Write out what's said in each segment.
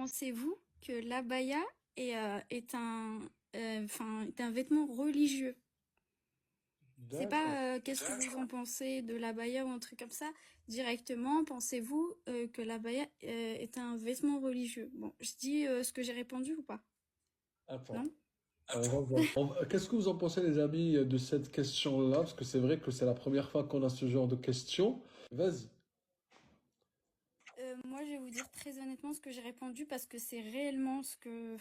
pensez-vous que l'abaya est un vêtement religieux? C'est D'accord. pas qu'est-ce que vous en pensez de l'abaya ou un truc comme ça. Directement, pensez-vous que l'abaya est un vêtement religieux? Bon, je dis ce que j'ai répondu ou pas? Attends. Non? On va voir. Qu'est-ce que vous en pensez, les amis, de cette question-là? Parce que c'est vrai que c'est la première fois qu'on a ce genre de questions. Vas-y. Moi, je vais vous dire très honnêtement ce que j'ai répondu parce que c'est réellement ce que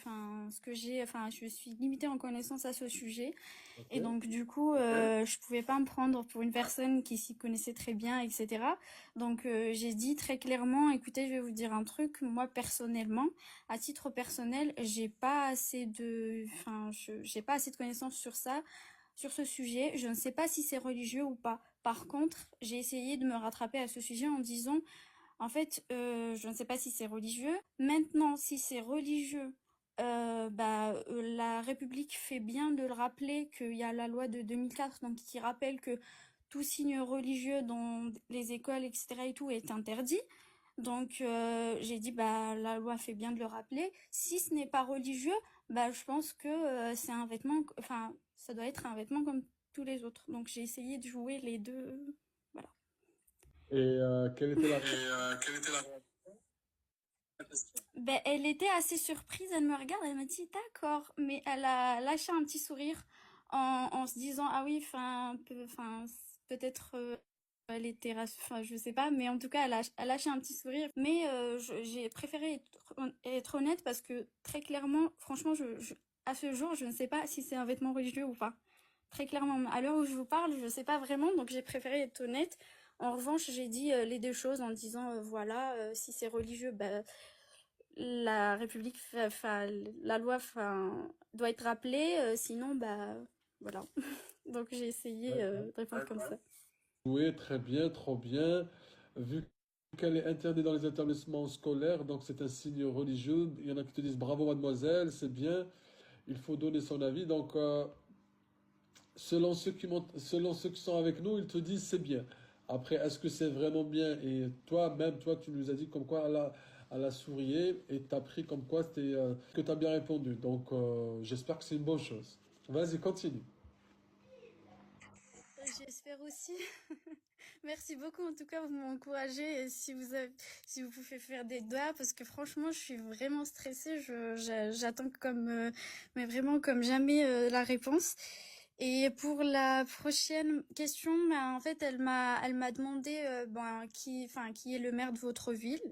j'ai, je suis limitée en connaissance à ce sujet. Ok. Et donc du coup, je pouvais pas me prendre pour une personne qui s'y connaissait très bien, etc. Donc j'ai dit très clairement, écoutez, je vais vous dire un truc. Moi personnellement, à titre personnel, j'ai pas assez de connaissances sur ça, sur ce sujet. Je ne sais pas si c'est religieux ou pas. Par contre, j'ai essayé de me rattraper à ce sujet en disant, en fait, je ne sais pas si c'est religieux. Maintenant, si c'est religieux, la République fait bien de le rappeler qu'il y a la loi de 2004, donc qui rappelle que tout signe religieux dans les écoles, etc. et tout est interdit. Donc j'ai dit bah la loi fait bien de le rappeler. Si ce n'est pas religieux, bah je pense que c'est un vêtement, ça doit être un vêtement comme tous les autres. Donc j'ai essayé de jouer les deux, voilà. Et quelle était la Et réponse? quelle était la Ben, elle était assez surprise, elle me regarde, elle m'a dit d'accord, mais elle a lâché un petit sourire en se disant ah oui, peut-être elle était enfin je sais pas, mais en tout cas elle a lâché un petit sourire. Mais j'ai préféré être honnête parce que très clairement, franchement, à ce jour, je ne sais pas si c'est un vêtement religieux ou pas. Très clairement, à l'heure où je vous parle, je sais pas vraiment, donc j'ai préféré être honnête. En revanche, j'ai dit les deux choses en disant voilà, si c'est religieux, ben la République, la loi, doit être rappelée, sinon, bah, voilà. Donc j'ai essayé D'accord. de répondre comme ça. Oui, très bien, trop bien. Vu qu'elle est interdite dans les établissements scolaires, donc c'est un signe religieux. Il y en a qui te disent bravo, mademoiselle, c'est bien. Il faut donner son avis. Donc, selon ceux qui sont avec nous, ils te disent c'est bien. Après, est-ce que c'est vraiment bien? Et toi, même toi, tu nous as dit comme quoi elle a sourié et t'as pris comme quoi c'était que t'as bien répondu. Donc, j'espère que c'est une bonne chose. Vas-y, continue. J'espère aussi. Merci beaucoup en tout cas, vous m'encouragez. Et si vous pouvez faire des doigts, parce que franchement, je suis vraiment stressée. J'attends mais vraiment comme jamais la réponse. Et pour la prochaine question, bah, en fait, elle m'a demandé, qui est le maire de votre ville.